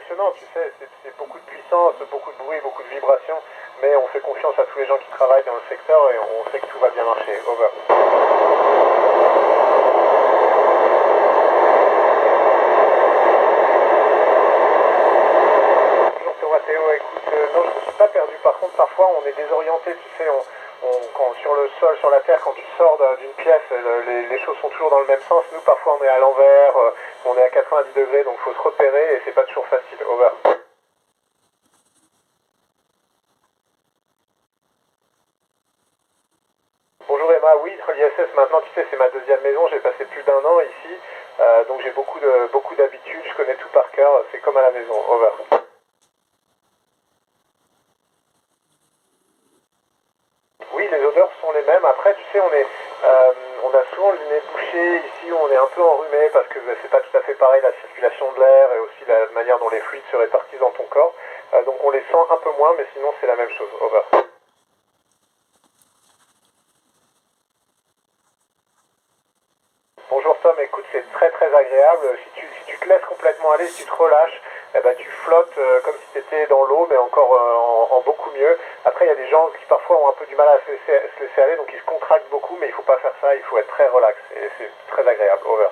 impressionnant, tu sais, c'est beaucoup de puissance, beaucoup de bruit, beaucoup de vibrations, mais on fait confiance à tous les gens qui travaillent dans le secteur et on sait que tout va bien marcher. Over. Bonjour, c'est Théo, écoute, non, je ne me suis pas perdu. Par contre, parfois, on est désorienté, tu sais, quand sur le sol, sur la terre, quand tu sors d'une pièce, les choses sont toujours dans le même sens. Nous, parfois, on est à l'envers, on est à 90 degrés, donc il faut se repérer et c'est pas toujours facile. Over. Bonjour Emma, oui, l'ISS maintenant, tu sais, c'est ma deuxième maison, j'ai passé plus d'un an ici, donc j'ai beaucoup d'habitudes, je connais tout par cœur, c'est comme à la maison. Over. Oui, les odeurs sont les mêmes. Après, tu sais, on a souvent le nez bouché. Ici, on est un peu enrhumé parce que c'est pas tout à fait pareil la circulation de l'air et aussi la manière dont les fluides se répartissent dans ton corps. Donc on les sent un peu moins, mais sinon c'est la même chose. Over. Bonjour Tom, écoute, c'est très très agréable. Si tu te laisses complètement aller, si tu te relâches, eh ben, tu flottes comme si tu étais dans l'eau, mais encore en beaucoup mieux. Après, il y a des gens qui parfois ont un peu du mal à se laisser aller, donc ils se contractent beaucoup, mais il ne faut pas faire ça, il faut être très relax. Et c'est très agréable. Over.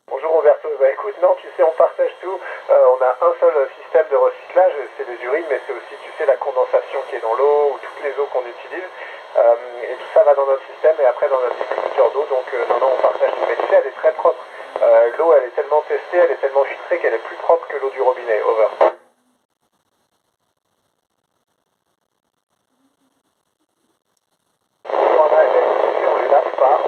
Bonjour Roberto, bah écoute, non, tu sais, on partage tout. On a un seul système de recyclage, c'est les urines, mais c'est aussi, tu sais, la condensation qui est dans l'eau ou toutes les eaux qu'on utilise. Et tout ça va dans notre système et après dans notre distributeur d'eau. Donc non, non, on partage tout. Mais tu sais, elle est très propre. L'eau, elle est tellement testée, elle est tellement filtrée qu'elle est plus propre que l'eau du robinet. Over. Voilà, eh ben, tu sais, on les lave pas.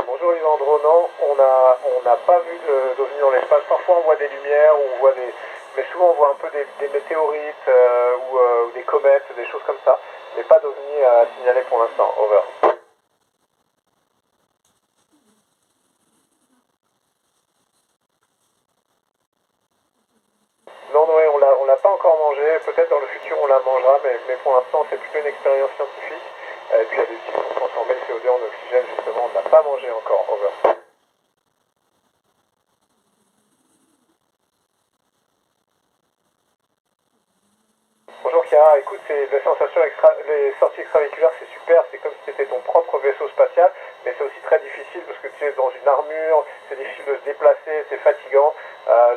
Bonjour Lisandro, non, on n'a pas vu d'ovnis dans l'espace. Parfois on voit des lumières, on voit des, mais souvent on voit un peu des météorites ou des comètes, des choses comme ça, mais pas d'ovnis à signaler pour l'instant. Over. Non, Noé, on l'a pas encore mangé. Peut-être dans le futur on la mangera, mais pour l'instant c'est plutôt une expérience scientifique. Et puis il y a des sites pour transformer le CO2 en oxygène justement. On n'a pas mangé encore. Over. Bonjour Chiara, écoute, c'est les sensations les sorties extravéhiculaires, c'est super, c'est comme si c'était ton propre vaisseau spatial, mais c'est aussi très difficile parce que tu es dans une armure, c'est difficile de se déplacer, c'est fatigant,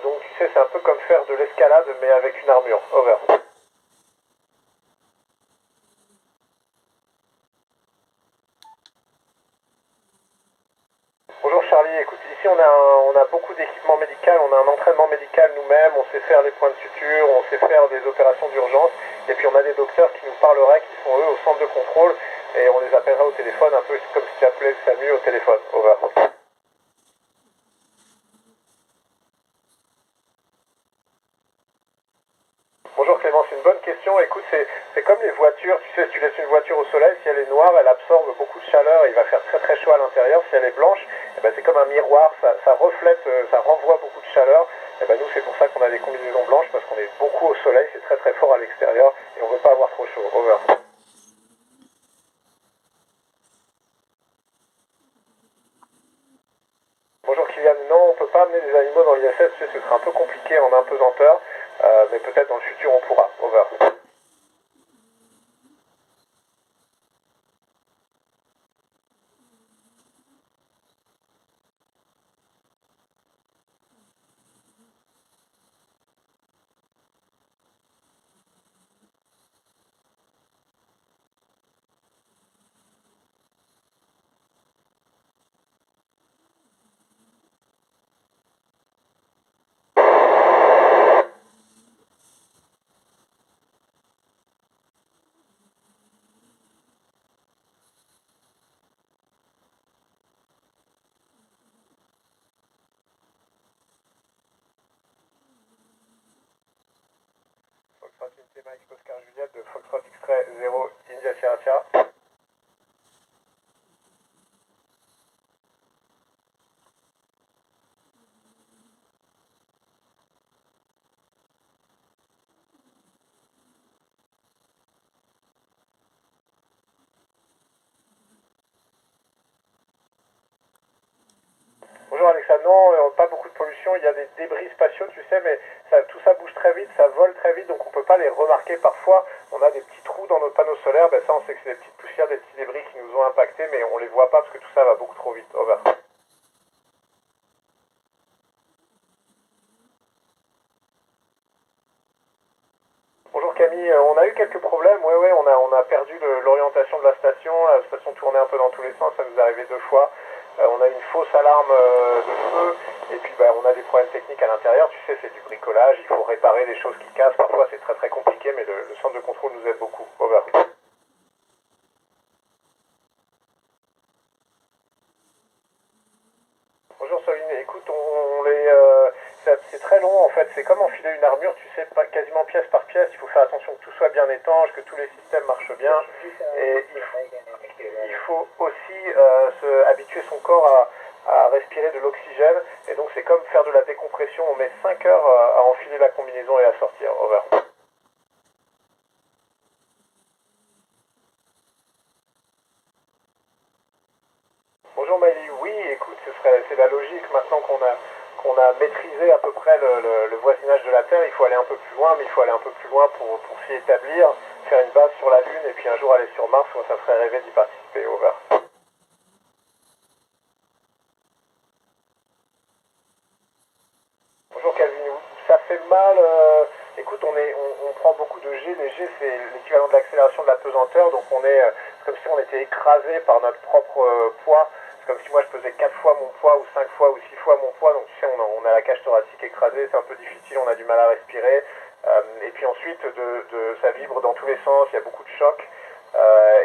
donc tu sais, c'est un peu comme faire de l'escalade mais avec une armure. Over. Bonjour Charlie, écoute, ici on a beaucoup d'équipements médicaux, on a un entraînement médical nous-mêmes, on sait faire les points de suture, on sait faire des opérations d'urgence, et puis on a des docteurs qui nous parleraient, qui sont eux au centre de contrôle, et on les appellerait au téléphone, un peu comme si tu appelais le SAMU au téléphone. Over. Bonjour Clément, c'est une bonne question. Écoute, c'est comme les voitures. Tu sais, si tu laisses une voiture au soleil, si elle est noire, elle absorbe beaucoup de chaleur et il va faire très très chaud à l'intérieur. Si elle est blanche, eh ben, c'est comme un miroir, ça reflète, ça renvoie beaucoup de chaleur. Et ben, nous, c'est pour ça qu'on a des combinaisons blanches parce qu'on est beaucoup au soleil, c'est très très fort à l'extérieur et on ne veut pas avoir trop chaud. Over. Bonjour Kylian, non, on ne peut pas amener des animaux dans l'ISS, tu sais, ce serait un peu compliqué en apesanteur, mais peut-être dans le futur on pourra. Over. C'est Mike Oscar Juliette de Foxtrot X-Ray 0 India Sierra Sierra. Bonjour Alexandre, non, pas beaucoup de pollution, il y a des débris spatiaux, tu sais, mais tout ça bouge très vite, ça vole très vite, donc on ne peut pas les remarquer. Parfois, on a des petits trous dans nos panneaux solaires, ben ça on sait que c'est des petites poussières, des petits débris qui nous ont impactés, mais on les voit pas parce que tout ça va beaucoup trop vite. Over. Bonjour Camille, on a eu quelques problèmes, ouais, on a perdu l'orientation de la station tournait un peu dans tous les sens, ça nous est arrivé 2 fois. On a une fausse alarme de feu, et puis bah, on a des problèmes techniques à l'intérieur, tu sais, c'est du bricolage, il faut réparer les choses qui cassent, parfois c'est très très compliqué, mais le centre de contrôle nous aide beaucoup. Over. Bonjour Soline, écoute, c'est très long en fait, c'est comme enfiler une armure, tu sais, pas, quasiment pièce par pièce, il faut faire attention que tout soit bien étanche, que tous les systèmes marchent bien, et il faut aussi habituer son corps à respirer de l'oxygène, et donc c'est comme faire de la décompression, on met 5 heures à enfiler la combinaison et à sortir. Over. Bonjour Maëlie, oui, écoute, c'est la logique. Maintenant qu'on a maîtrisé à peu près le voisinage de la Terre, il faut aller un peu plus loin, mais il faut aller un peu plus loin pour s'y établir, faire une base sur la Lune et puis un jour aller sur Mars, moi ça serait rêvé d'y participer. Over. Bonjour Calvin, ça fait mal. Écoute, on prend beaucoup de G. Les G, c'est l'équivalent de l'accélération de la pesanteur. Donc c'est comme si on était écrasé par notre propre poids. C'est comme si moi je pesais 4 fois mon poids ou 5 fois ou 6 fois mon poids. Donc tu sais, on a la cage thoracique écrasée. C'est un peu difficile, on a du mal à respirer. Et puis ensuite, ça vibre dans tous les sens. Il y a beaucoup de chocs.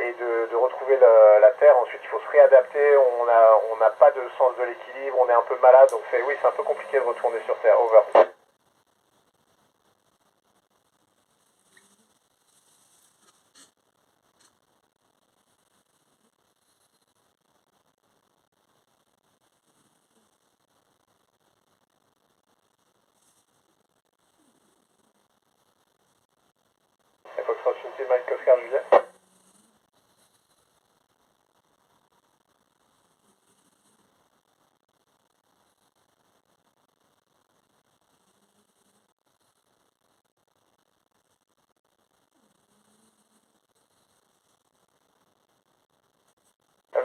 Et de retrouver la Terre. Ensuite, il faut se réadapter. On n'a pas de sens de l'équilibre. On est un peu malade. Donc oui, c'est un peu compliqué de retourner sur Terre. Over. Il faut que ce soit une Mike Oscar Juliette.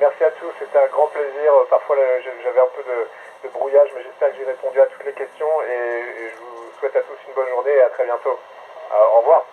Merci à tous, c'était un grand plaisir. Parfois j'avais un peu de brouillage, mais j'espère que j'ai répondu à toutes les questions et je vous souhaite à tous une bonne journée et à très bientôt. Au revoir.